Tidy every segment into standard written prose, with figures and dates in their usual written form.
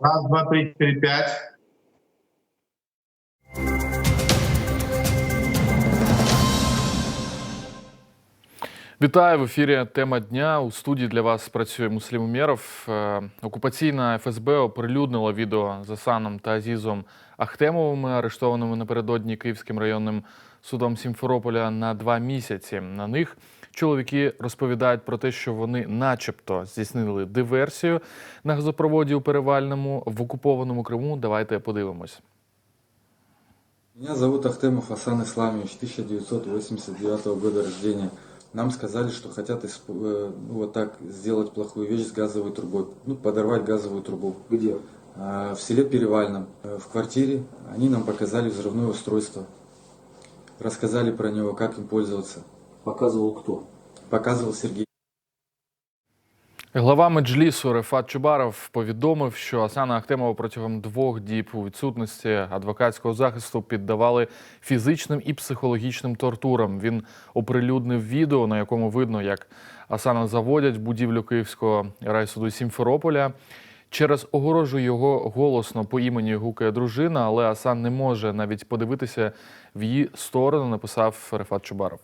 Раз, два, три, четыре, пять. Вітаю, в ефірі «Тема дня». У студії для вас працює Муслім Умєров. Окупаційна ФСБ оприлюднила відео з Асаном та Азізом Ахтемовими, арештованими напередодні Київським районним судом Сімферополя на 2 місяці. На них чоловіки розповідають про те, що вони начебто здійснили диверсію на газопроводі у Перевальному в окупованому Криму. Давайте подивимось. Меня зовут Ахтемов Асан Исламович, 1989 года рождения. Нам сказали, что хотят вот так сделать плохую вещь с газовой трубой, подорвать газовую трубу. Где? В селе Перевальном, в квартире. Они нам показали взрывное устройство, рассказали про него, как им пользоваться. Показывал кто? Показывал Сергей. Глава Меджлісу Рефат Чубаров повідомив, що Асана Ахтемова протягом 2 діб у відсутності адвокатського захисту піддавали фізичним і психологічним тортурам. Він оприлюднив відео, на якому видно, як Асана заводять в будівлю Київського райсуду Сімферополя. Через огорожу його голосно по імені гукає дружина, але Асан не може навіть подивитися в її сторону, написав Рефат Чубаров.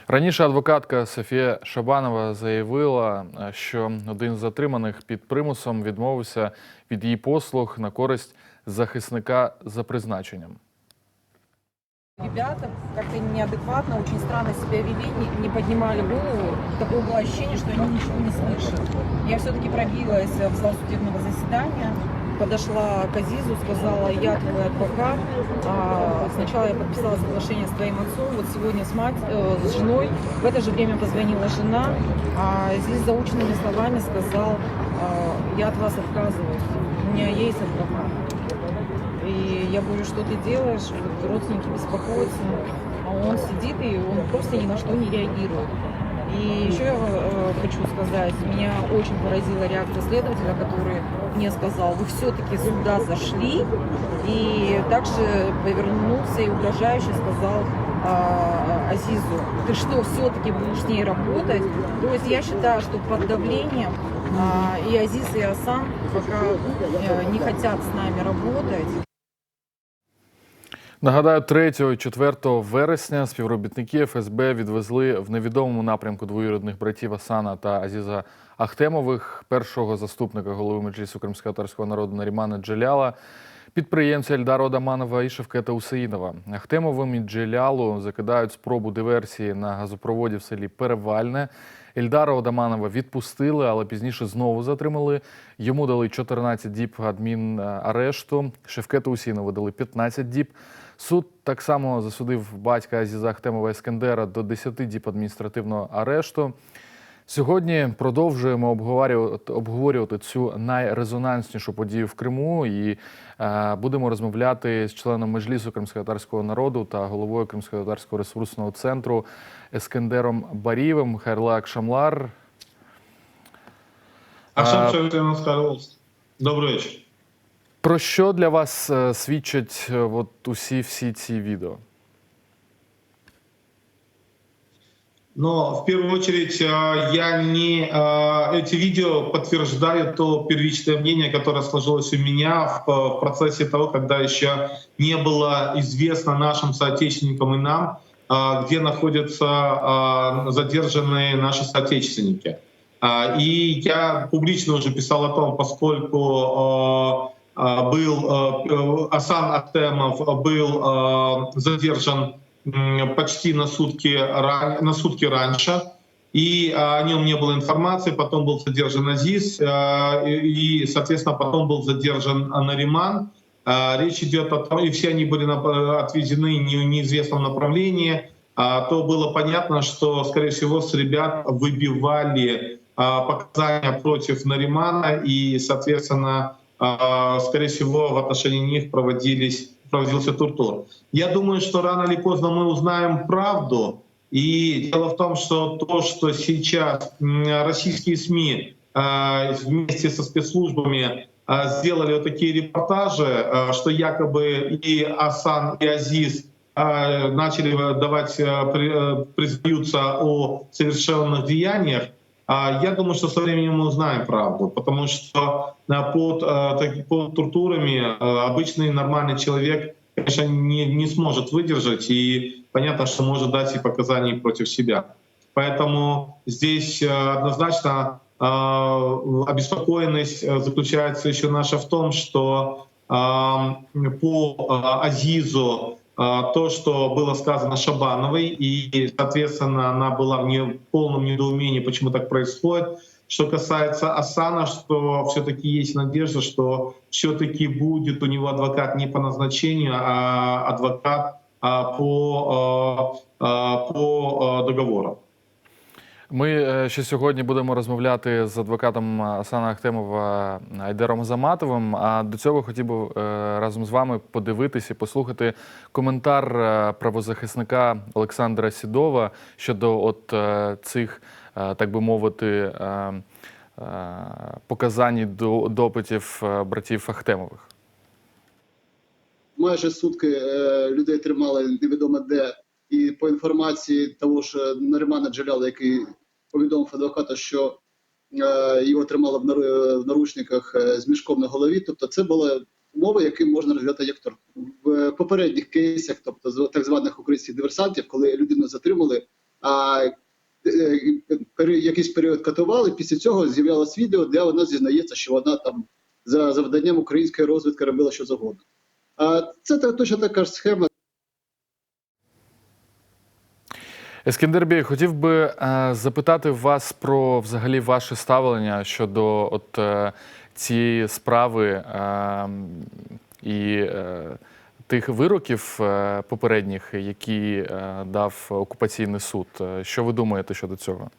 Раніше адвокатка Софія Шабанова заявила, що один з затриманих під примусом відмовився від її послуг на користь захисника за призначенням. Ребята как-то неадекватно, очень странно себя вели, не поднимали голову. Такое было ощущение, что они ничего не слышат. Я все-таки пробилась в зал судебного заседания, подошла к Азизу, сказала: я твой адвокат. Сначала я подписала соглашение с твоим отцом, вот сегодня с женой. В это же время позвонила жена, а Азиз заученными словами сказал: я от вас отказываюсь, у меня есть адвокат. И я говорю: что ты делаешь? Вот родственники беспокоятся, а он сидит и он просто ни на что не реагирует. И еще я хочу сказать, меня очень поразила реакция следователя, который мне сказал: вы все-таки сюда зашли, и также повернулся и угрожающе сказал Азизу: ты что, все-таки будешь с ней работать? То есть я считаю, что под давлением и Азиз, и Асан пока не хотят с нами работать. Нагадаю, 3 і 4 вересня співробітники ФСБ відвезли в невідомому напрямку двоюрідних братів Асана та Азіза Ахтемових, першого заступника голови Меджлісу кримськотатарського народу Нарімана Джеляла, підприємця Ельдара Одаманова і Шевкета Усеїнова. Ахтемовим і Джелялу закидають спробу диверсії на газопроводі в селі Перевальне. Ельдара Одаманова відпустили, але пізніше знову затримали. Йому дали 14 діб адмінарешту, Шевкету Усеїнову дали 15 діб. Суд так само засудив батька Азіза Ахтемова Ескендера до 10 діб адміністративного арешту. Сьогодні продовжуємо обговорювати цю найрезонанснішу подію в Криму і будемо розмовляти з членом Меджлісу кримськотатарського народу та головою Кримськотатарського ресурсного центру Ескендером Барієвим. Хайрла Акшамлар. Добрий вечір. Про що для вас свідчать всі ці відео? Но в первую очередь эти видео подтверждают то первичное мнение, которое сложилось у меня в процессе того, когда еще не было известно нашим соотечественникам и нам, где находятся задержанные наши соотечественники. И я публично уже писал о том, поскольку Асан Ахтемов был задержан почти на сутки раньше, и о нем не было информации. Потом был задержан Азиз, и, соответственно, потом был задержан Нариман. Речь идет о том, и все они были отвезены в неизвестном направлении. То было понятно, что, скорее всего, с ребят выбивали показания против Наримана, и, соответственно, скорее всего, в отношении них проводился тортур. Я думаю, что рано или поздно мы узнаем правду. И дело в том, что то, что сейчас российские СМИ вместе со спецслужбами сделали вот такие репортажи, что якобы и Асан, и Азиз начали давать, признаются о совершенных деяниях, я думаю, что со временем мы узнаем правду, потому что под тортурами обычный нормальный человек, конечно, не сможет выдержать, и понятно, что может дать и показания против себя. Поэтому здесь однозначно обеспокоенность заключается еще наша в том, что по Азизу то, что было сказано Шабановой, и, соответственно, она была в полном недоумении, почему так происходит. Что касается Асана, что все-таки есть надежда, что все-таки будет у него адвокат не по назначению, а адвокат по договору. Ми ще сьогодні будемо розмовляти з адвокатом Асана Ахтемова Айдером Азаматовим. А до цього хотів би разом з вами подивитися і послухати коментар правозахисника Олександра Сідова щодо цих, так би мовити, показань до допитів братів Ахтемових. Майже сутки людей тримали невідомо де. І по інформації того ж Нарімана Джеляла, який повідомив адвоката, що його тримали в наручниках з мішком на голові, тобто це були умови, які можна розглядати як тортур. В попередніх кейсах, тобто з так званих українських диверсантів, коли людину затримали, якийсь період катували, після цього з'являлось відео, де вона зізнається, що вона там за завданням української розвідки робила що завгодно. Це точно така ж схема. Ескендер Бей, хотів би запитати вас про взагалі ваше ставлення щодо цієї справи і тих вироків попередніх, які дав окупаційний суд. Що ви думаєте щодо цього?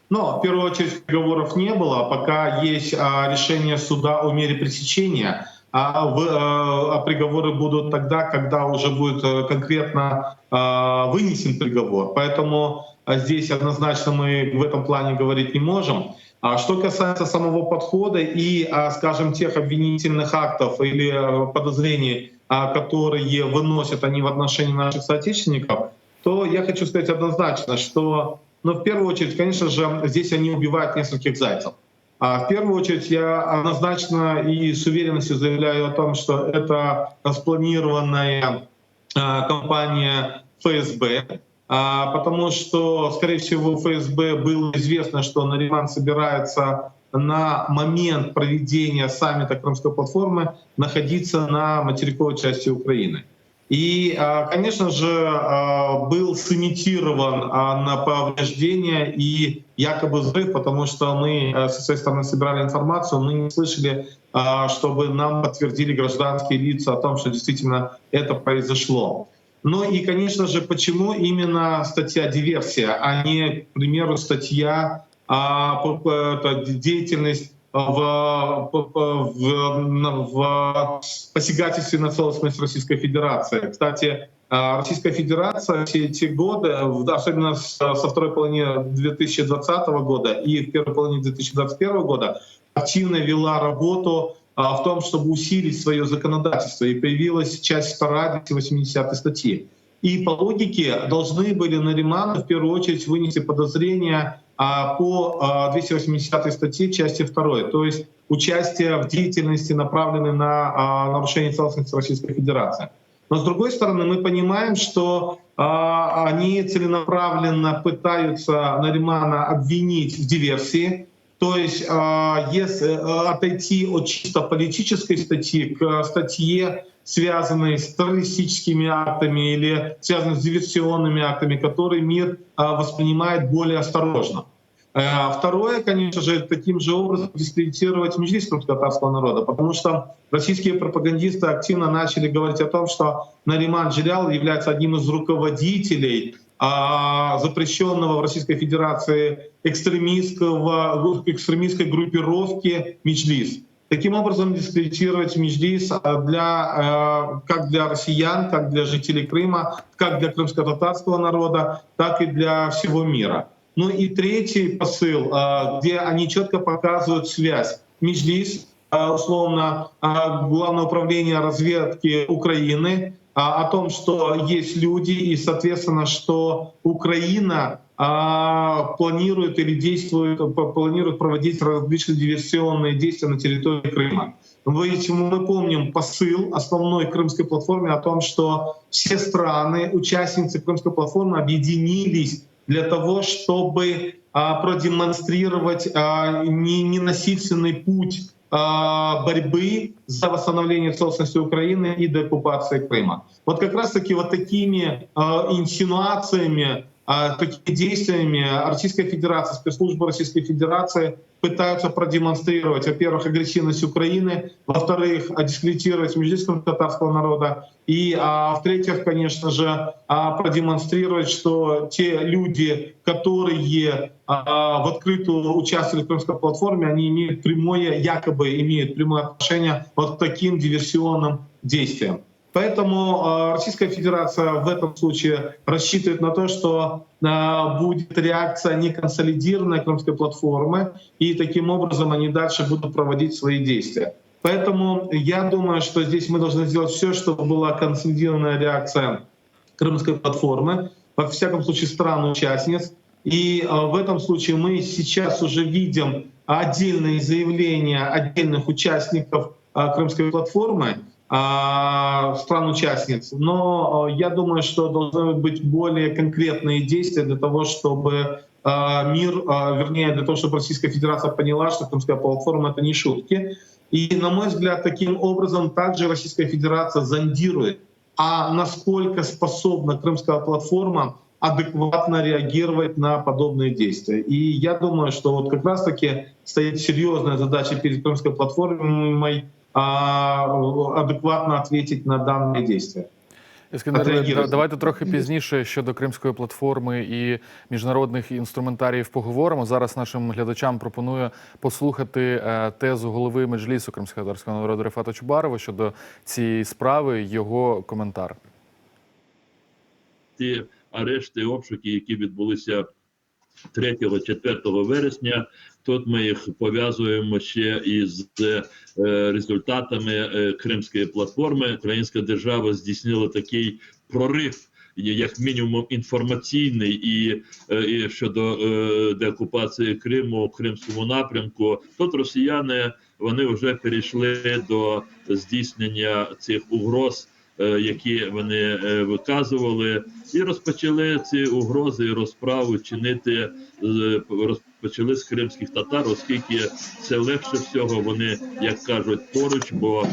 В первую очередь переговоров не было, пока есть решение суда о мере пресечения. А приговоры будут тогда, когда уже будет конкретно вынесен приговор. Поэтому здесь однозначно мы в этом плане говорить не можем. Что касается самого подхода и, скажем, тех обвинительных актов или подозрений, которые выносят они в отношении наших соотечественников, то я хочу сказать однозначно, что, в первую очередь, конечно же, здесь они убивают нескольких зайцев. В первую очередь я однозначно и с уверенностью заявляю о том, что это спланированная кампания ФСБ, потому что, скорее всего, ФСБ было известно, что Нариман собирается на момент проведения саммита Крымской платформы находиться на материковой части Украины. И, конечно же, был сымитирован на повреждение и якобы взрыв, потому что мы со своей стороны собирали информацию, мы не слышали, чтобы нам подтвердили гражданские лица о том, что действительно это произошло. Ну и, конечно же, почему именно статья «Диверсия», а не, к примеру, статья «Деятельность в посягательстве на целостность Российской Федерации». Кстати, Российская Федерация все эти годы, особенно со второй половины 2020 года и в первой половине 2021 года, активно вела работу в том, чтобы усилить свое законодательство. И появилась часть 2 280 статьи. И по логике должны были Нариману в первую очередь вынести подозрения по 280 статье части 2, то есть участие в деятельности, направленной на нарушение целостности Российской Федерации. Но с другой стороны, мы понимаем, что они целенаправленно пытаются Наримана обвинить в диверсии, то есть если отойти от чисто политической статьи к статье, связанной с террористическими актами или связанной с диверсионными актами, которые мир воспринимает более осторожно. Второе, конечно же, таким же образом дискредитировать Меджлис крымско-татарского народа, потому что российские пропагандисты активно начали говорить о том, что Нариман Джелял является одним из руководителей запрещенного в Российской Федерации экстремистской группировки Меджлис. Таким образом, дискредитировать Меджлис как для россиян, как для жителей Крыма, как для крымско-татарского народа, так и для всего мира. Ну и третий посыл, где они четко показывают связь. Меджлис, условно, Главное управление разведки Украины, о том, что есть люди и, соответственно, что Украина планирует или планирует проводить различные диверсионные действия на территории Крыма. Мы помним посыл основной Крымской платформы о том, что все страны, участницы Крымской платформы, объединились для того, чтобы продемонстрировать ненасильственный путь борьбы за восстановление целостности Украины и деоккупации Крыма. Вот как раз-таки вот такими инсинуациями, такими действиями Российская Федерация, спецслужбы Российской Федерации пытаются продемонстрировать, во-первых, агрессивность Украины, во-вторых, дискредитировать международного татарского народа, и в-третьих, конечно же, продемонстрировать, что те люди, которые в открытую участвовали в Крымской платформе, они имеют прямое, якобы имеют прямое отношение вот к таким диверсионным действиям. Поэтому Российская Федерация в этом случае рассчитывает на то, что будет реакция не консолидированной Крымской платформы, и таким образом они дальше будут проводить свои действия. Поэтому я думаю, что здесь мы должны сделать все, чтобы была консолидированная реакция Крымской платформы, во всяком случае стран-участниц. И в этом случае мы сейчас уже видим отдельные заявления отдельных участников Крымской платформы, стран-участниц. Но я думаю, что должны быть более конкретные действия для того, чтобы для того, чтобы Российская Федерация поняла, что Крымская платформа — это не шутки. И, на мой взгляд, таким образом также Российская Федерация зондирует, насколько способна Крымская платформа адекватно реагировать на подобные действия. И я думаю, что вот как раз-таки стоит серьезная задача перед Крымской платформой адекватно ответить на данные действия. Іскандер, давайте трохи пізніше щодо Кримської платформи і міжнародних інструментаріїв поговоримо. Зараз нашим глядачам пропоную послухати тезу голови Меджлісу кримськотатарського народу Рефата Чубарова щодо цієї справи, його коментар. Ті арешти, обшуки, які відбулися 3-4 вересня, тут ми їх пов'язуємо ще із результатами Кримської платформи. Українська держава здійснила такий прорив, як мінімум інформаційний, і щодо деокупації Криму, Кримському напрямку. Тут росіяни, вони вже перейшли до здійснення цих угроз, які вони виказували, і розпочали ці угрози і розправу чинити, розпочали з кримських татар, оскільки це легше всього, вони, як кажуть, поруч, бо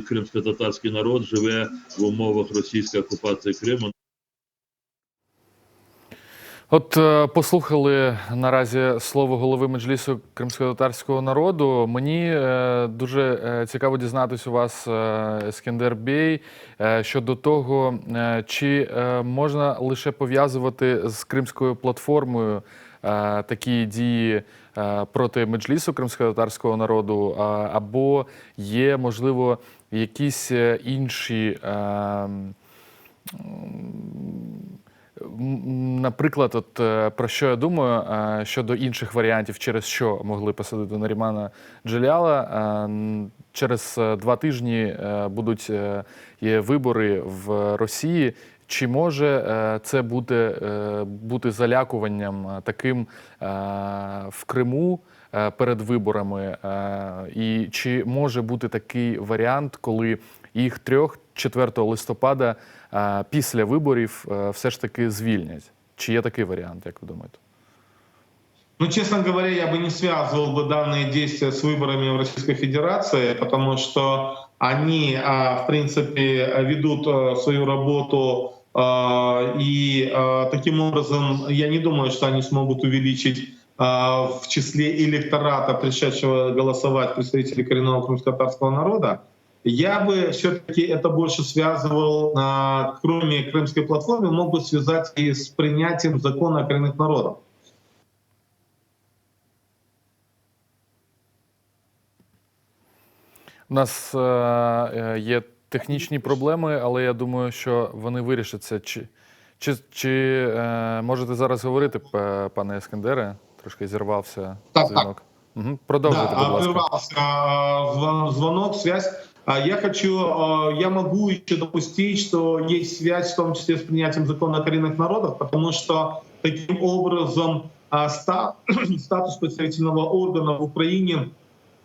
кримсько-татарський народ живе в умовах російської окупації Криму. От послухали наразі слово голови Меджлісу кримськотатарського народу. Мені дуже цікаво дізнатися у вас, Ескендер Бей, щодо того, чи можна лише пов'язувати з Кримською платформою такі дії проти Меджлісу кримськотатарського народу, або є, можливо, якісь інші, наприклад, от про що я думаю, щодо інших варіантів, через що могли посадити Нарімана Джеляла. Через 2 тижні будуть вибори в Росії. Чи може це бути залякуванням таким в Криму перед виборами? І чи може бути такий варіант, коли їх 3-4 листопада після виборів все ж таки звільнять? Чи є такий варіант, як ви думаєте? Ну, честно говоря, я бы не связывал бы данные действия с выборами в Российской Федерации, потому что они, в принципе, ведут свою работу, и таким образом я не думаю, что они смогут увеличить в числе электората, пришедшего голосовать представителей коренного крымско-татарского народа. Я бы все-таки это больше связывал, кроме Крымской платформы, мог бы связать и с принятием закона о коренных народах. У нас є технічні проблеми, але я думаю, що вони вирішаться. Чи можете зараз говорити, пане Ескендере? Трошки зірвався дзвінок. Угу. Продовжуйте, будь ласка. Прервался звонок, связь. Я могу еще допустить, что есть связь в том числе с принятием закона о коренных народах, потому что таким образом статус представительного органа в Украине,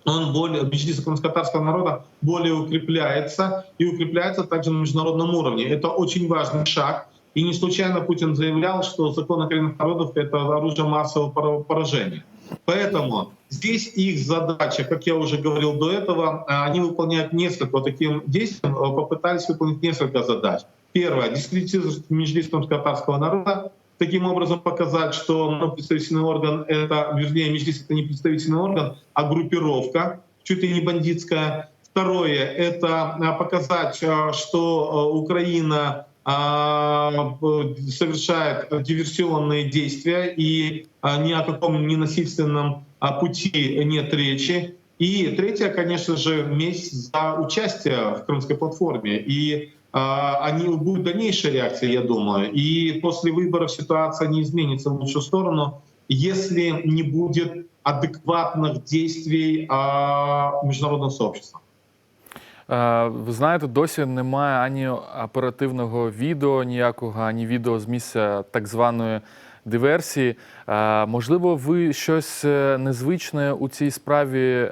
он более, Меджлиса крымско-татарского народа более укрепляется, и укрепляется также на международном уровне. Это очень важный шаг. И не случайно Путин заявлял, что закон о коренных народах — это оружие массового поражения. Поэтому здесь их задача, как я уже говорил до этого, они выполняют несколько таким действием, попытались выполнить несколько задач. Первое — дискредитировать Меджлис крымско-татарского народа, таким образом показать, что представительный орган — это, вернее, Меджлис — это не представительный орган, а группировка, чуть ли не бандитская. Второе — это показать, что Украина совершает диверсионные действия и ни о каком ненасильственном пути нет речи. И третье, конечно же, месть за участие в Крымской платформе. И будет дальнейшая реакция, я думаю. И после выборов ситуация не изменится в лучшую сторону, если не будет адекватных действий міжнародного сообщества. Ви знаєте, досі немає ані оперативного відео ніякого, ані відео з місця так званої диверсії. Можливо, ви щось незвичне у цій справі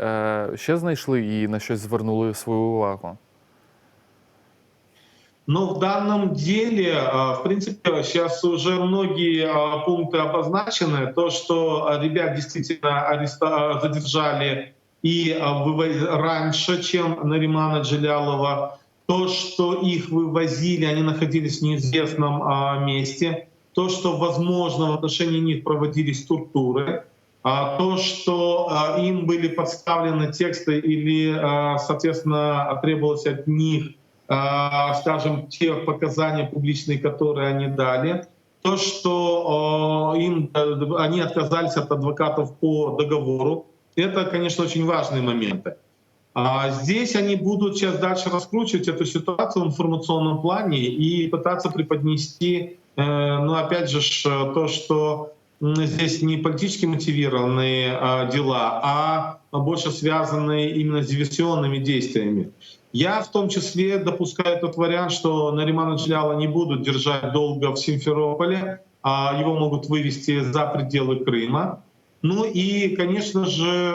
ще знайшли і на щось звернули свою увагу? Но в данном деле, в принципе, сейчас уже многие пункты обозначены. То, что ребят действительно задержали и раньше, чем Наримана Джелялова, то, что их вывозили, они находились в неизвестном месте, то, что, возможно, в отношении них проводились тортуры, то, что им были подставлены тексты или, соответственно, требовалось от них, скажем, те показания публичные, которые они дали, то, что они отказались от адвокатов по договору, это, конечно, очень важные моменты. Здесь они будут сейчас дальше раскручивать эту ситуацию в информационном плане и пытаться преподнести, опять же, то, что здесь не политически мотивированные дела, а больше связанные именно с диверсионными действиями. Я в том числе допускаю тот вариант, что Наримана Джелялова не будут держать долго в Симферополе, а его могут вывести за пределы Крыма. Ну и, конечно же,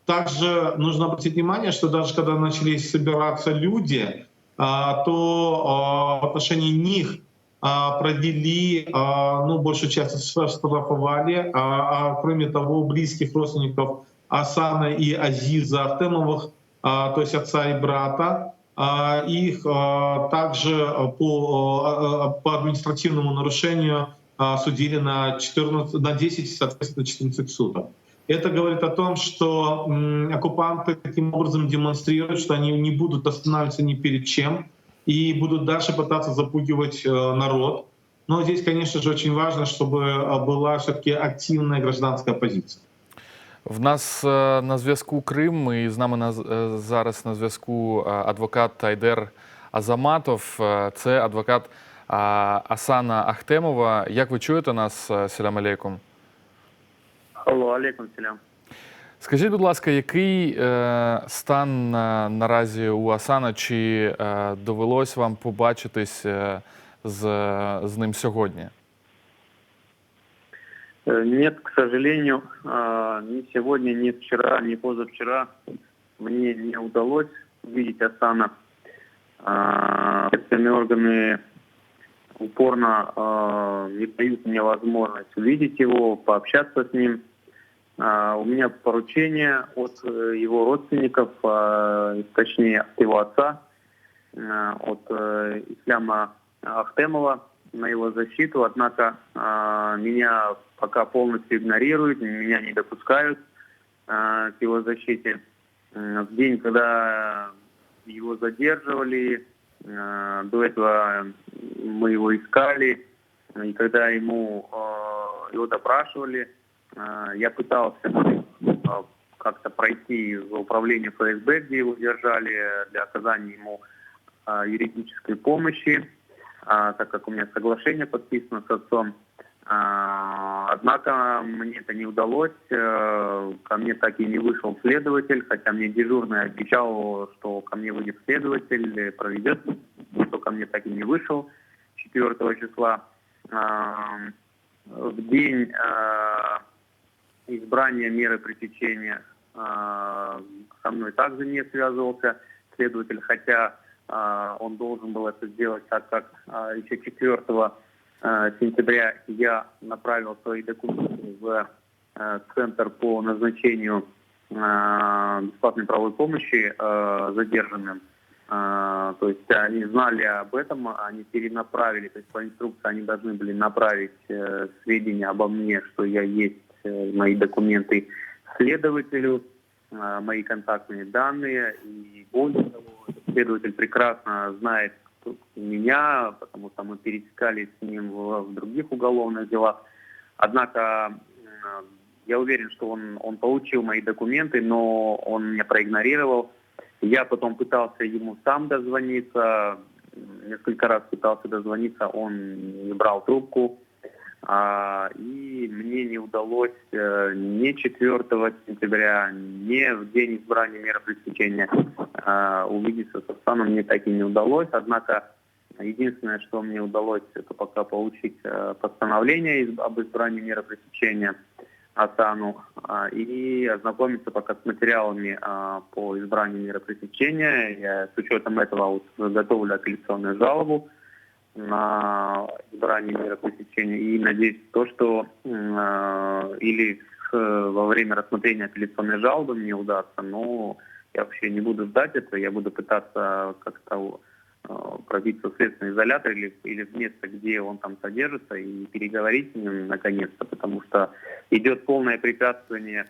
также нужно обратить внимание, что даже когда начались собираться люди, то в отношении них провели, большую часть штрафовали, кроме того, близких родственников Асана и Азиза Ахтемовых, то есть отца и брата, их также по административному нарушению судили на 10, соответственно, 14 суток. Это говорит о том, что оккупанты таким образом демонстрируют, что они не будут останавливаться ни перед чем и будут дальше пытаться запугивать народ. Но здесь, конечно же, очень важно, чтобы была все-таки активная гражданская позиция. В нас на зв'язку Крим, і з нами зараз на зв'язку адвокат Айдер Азаматов. Це адвокат Асана Ахтемова. Як ви чуєте нас? Селям алейкум. Алло, алейкум селям. Скажіть, будь ласка, який стан наразі у Асана? Чи довелось вам побачитись з ним сьогодні? Нет, к сожалению, ни сегодня, ни вчера, ни позавчера мне не удалось увидеть Асана. Следственные органы упорно не дают мне возможность увидеть его, пообщаться с ним. У меня поручение от его родственников, точнее от его отца, от Исляма Ахтемова, на его защиту, однако меня пока полностью игнорируют, меня не допускают к его защите. В день, когда его задерживали, до этого мы его искали, и когда его допрашивали, я пытался как-то пройти в управление ФСБ, где его держали, для оказания ему юридической помощи, так как у меня соглашение подписано с отцом. Однако мне это не удалось. Ко мне так и не вышел следователь, хотя мне дежурный обещал, что ко мне выйдет следователь, проведет, что ко мне так и не вышел 4 числа. В день избрания меры пресечения со мной также не связывался следователь, хотя он должен был это сделать, так как еще 4 сентября я направил свои документы в Центр по назначению бесплатной правовой помощи задержанным. То есть они знали об этом, они перенаправили, то есть по инструкции они должны были направить сведения обо мне, что я есть, мои документы следователю, мои контактные данные. И более того, следователь прекрасно знает меня, потому что мы пересекались с ним в других уголовных делах. Однако я уверен, что он получил мои документы, но он меня проигнорировал. Я потом пытался ему сам дозвониться, несколько раз пытался дозвониться, он не брал трубку. И мне не удалось ни 4 сентября, ни в день избрания меры пресечения увидеться с Асаном мне так и не удалось. Однако единственное, что мне удалось, это пока получить постановление об избрании меры пресечения Асану и ознакомиться пока с материалами по избранию меры пресечения. Я с учетом этого готовлю апелляционную жалобу на избрание меры пресечения и надеюсь то, что во время рассмотрения апелляционной жалобы мне удастся, но я вообще не буду ждать этого, я буду пытаться как-то пробиться в следственный изолятор или в место, где он там содержится, и переговорить с ним наконец-то, потому что идет полное препятствование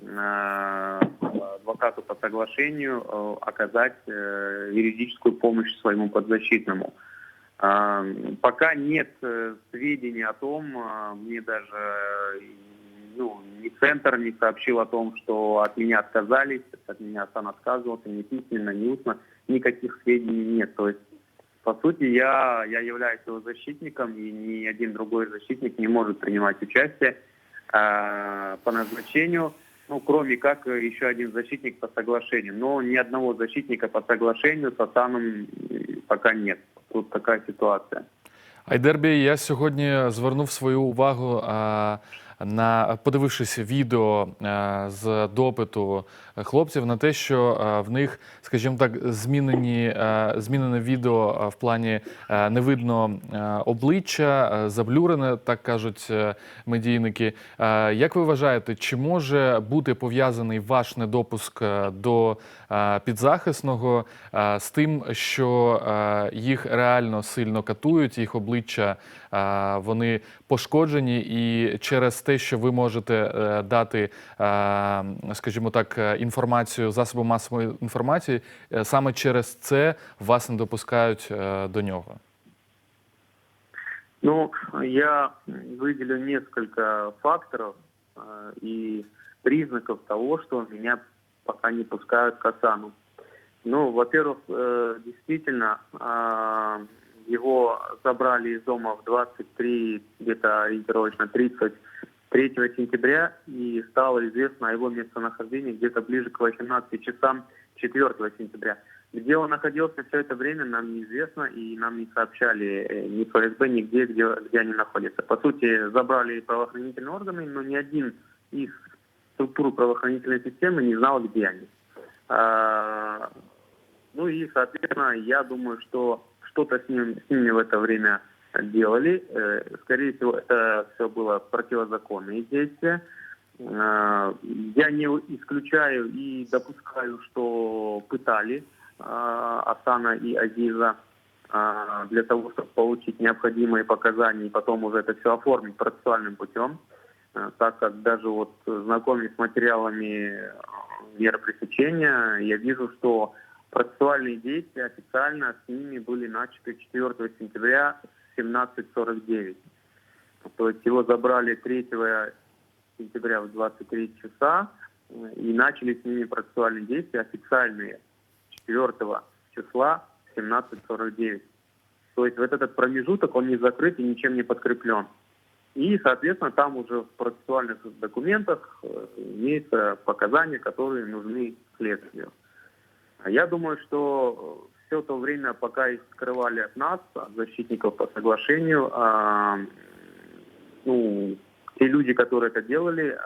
адвокату по соглашению оказать юридическую помощь своему подзащитному. Пока нет сведений о том, мне даже ни Центр не сообщил о том, что от меня отказались, от меня сам отказывался, ни письменно, ни устно, никаких сведений нет. То есть, по сути, я являюсь его защитником, и ни один другой защитник не может принимать участие по назначению, кроме как еще один защитник по соглашению. Но ни одного защитника по соглашению с Асаном пока нет. Тут така ситуація. Айдербій, я сьогодні звернув свою увагу подивившись відео з допиту хлопців, на те, що в них, скажімо так, змінене відео в плані не видно обличчя, заблюрене, так кажуть медійники. Як ви вважаєте, чи може бути пов'язаний ваш недопуск до підзахисного з тим, що їх реально сильно катують, їх обличчя вони пошкоджені, і через те, що ви можете дати, скажімо так, інформацію засобам масової інформації, саме через це вас не допускають до нього? Я выделю несколько факторов и признаков того, что меня пока не пускают к Асану. Во-первых, действительно, его забрали из дома в 23, где-то ориентировочно 33 сентября, и стало известно о его местонахождении где-то ближе к 18 часам 4 сентября. Где он находился все это время, нам неизвестно, и нам не сообщали ни ФСБ, нигде, где они находятся. По сути, забрали правоохранительные органы, но ни один из структур правоохранительной системы не знал, где они. И, соответственно, я думаю, что что-то с ними в это время делали. Скорее всего, это все было противозаконные действия. Я не исключаю и допускаю, что пытали Асана и Азиза для того, чтобы получить необходимые показания и потом уже это все оформить процессуальным путем, так как даже знакомясь с материалами меры пресечения, я вижу, что процессуальные действия официально с ними были начаты 4 сентября в 17:49. То есть его забрали 3 сентября в 23 часа и начали с ними процессуальные действия официальные 4 числа в 17:49. То есть этот промежуток, он не закрыт и ничем не подкреплен. И, соответственно, там уже в процессуальных документах имеются показания, которые нужны следствию. Я думаю, что все то время, пока их скрывали от нас, от защитников по соглашению, те люди, которые это делали,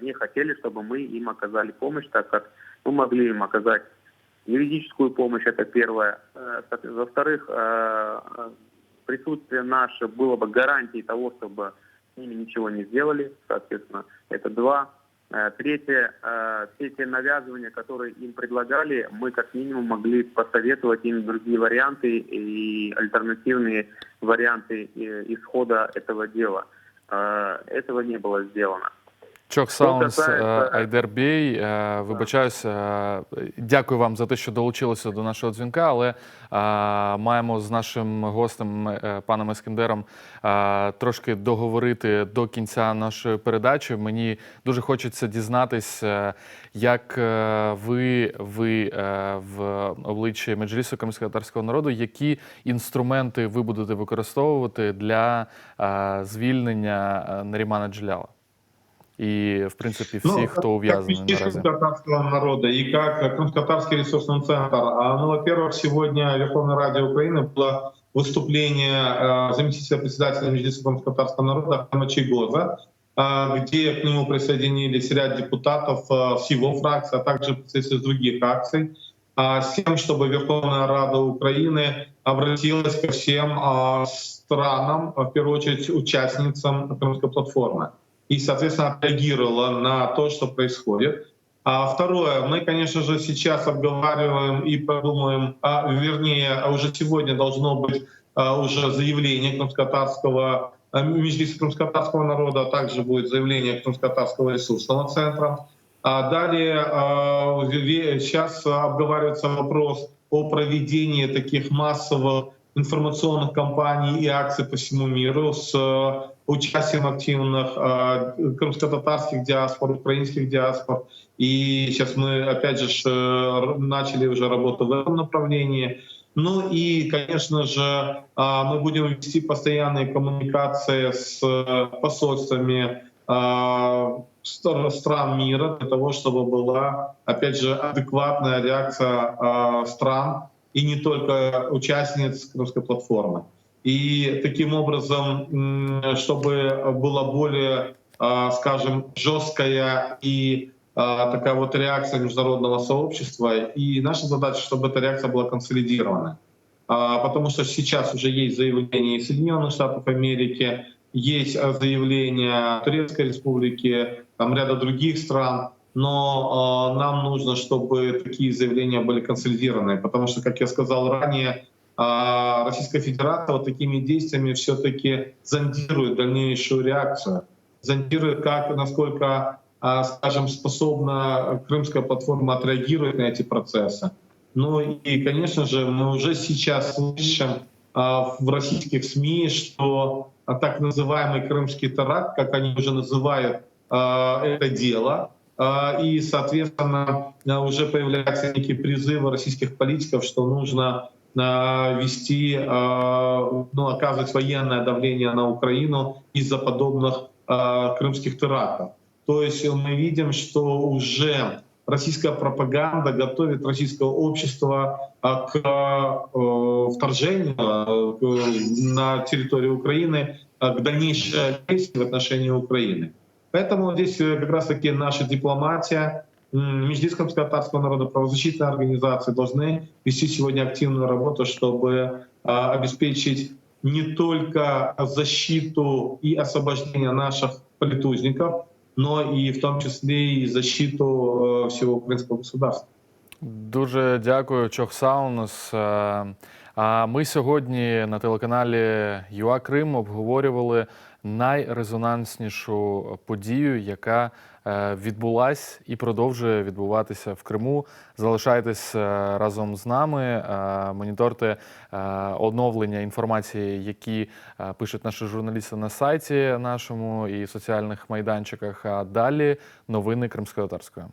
не хотели, чтобы мы им оказали помощь, так как мы могли им оказать юридическую помощь, это первое. Во-вторых, присутствие наше было бы гарантией того, чтобы с ними ничего не сделали, соответственно, это два. Третье, все те навязывания, которые им предлагали, мы как минимум могли посоветовать им другие варианты и альтернативные варианты исхода этого дела. Этого не было сделано. Чох Саунс, Айдербей, вибачаюсь, дякую вам за те, що долучилися до нашого дзвінка, але маємо з нашим гостем, паном Ескендером, трошки договорити до кінця нашої передачі. Мені дуже хочеться дізнатись, як ви в обличчі Меджлісу кримськотатарського народу, які інструменти ви будете використовувати для звільнення Нарімана Джеляла? И, в принципе, всех, кто увязан как крымско-татарского народа и как Крымско-татарский ресурсный центр. Во-первых, сегодня в Верховной Раде Украины было выступление заместителя председателя Меджлиса крымско-татарского народа Ахтема Чийгоза, где к нему присоединились ряд депутатов с его фракции, а также представители других фракций, с тем, чтобы Верховная Рада Украины обратилась ко всем странам, в первую очередь участницам Крымской платформы, и, соответственно, отреагировала на то, что происходит. Второе, мы, конечно же, сейчас обговариваем и подумаем, вернее, уже сегодня должно быть уже заявление крымско-татарского, Меджлиса крымско-татарского народа, а также будет заявление крымско-татарского ресурсного центра. Далее сейчас обговаривается вопрос о проведении таких массовых информационных кампаний и акций по всему миру с участием активных крымско-татарских диаспор, украинских диаспор. И сейчас мы, опять же, начали уже работу в этом направлении. Ну и, конечно же, мы будем вести постоянные коммуникации с посольствами стран мира для того, чтобы была, опять же, адекватная реакция стран и не только участниц Крымской платформы. И таким образом, чтобы была более, скажем, жесткая и такая вот реакция международного сообщества. И наша задача, чтобы эта реакция была консолидирована. Потому что сейчас уже есть заявление Соединенных Штатов Америки, есть заявление Турецкой Республики, там ряда других стран. Но нам нужно, чтобы такие заявления были консолидированы, потому что, как я сказал ранее, Российская Федерация вот такими действиями все-таки зондирует дальнейшую реакцию, зондирует, насколько, скажем, способна Крымская платформа отреагировать на эти процессы. Ну и, конечно же, мы уже сейчас слышим в российских СМИ, что так называемый крымский теракт, как они уже называют это дело, и, соответственно, уже появляются некие призывы российских политиков, что нужно вести, оказывать военное давление на Украину из-за подобных крымских терактов. То есть мы видим, что уже российская пропаганда готовит российское общество к вторжению на территорию Украины, к дальнейшей агрессии в отношении Украины. Поэтому здесь как раз-таки наша дипломатия, Меджлис крымско-татарского народа, правозащитные организации должны вести сегодня активную работу, чтобы обеспечить не только защиту и освобождение наших политузников, но и в том числе и защиту всего украинского государства. Дуже дякую, Чох Саунс. А ми сьогодні на телеканалі ЮА Крим обговорювали найрезонанснішу подію, яка відбулась і продовжує відбуватися в Криму. Залишайтесь разом з нами, моніторте оновлення інформації, які пишуть наші журналісти на сайті нашому і соціальних майданчиках. А далі новини кримськотатарської.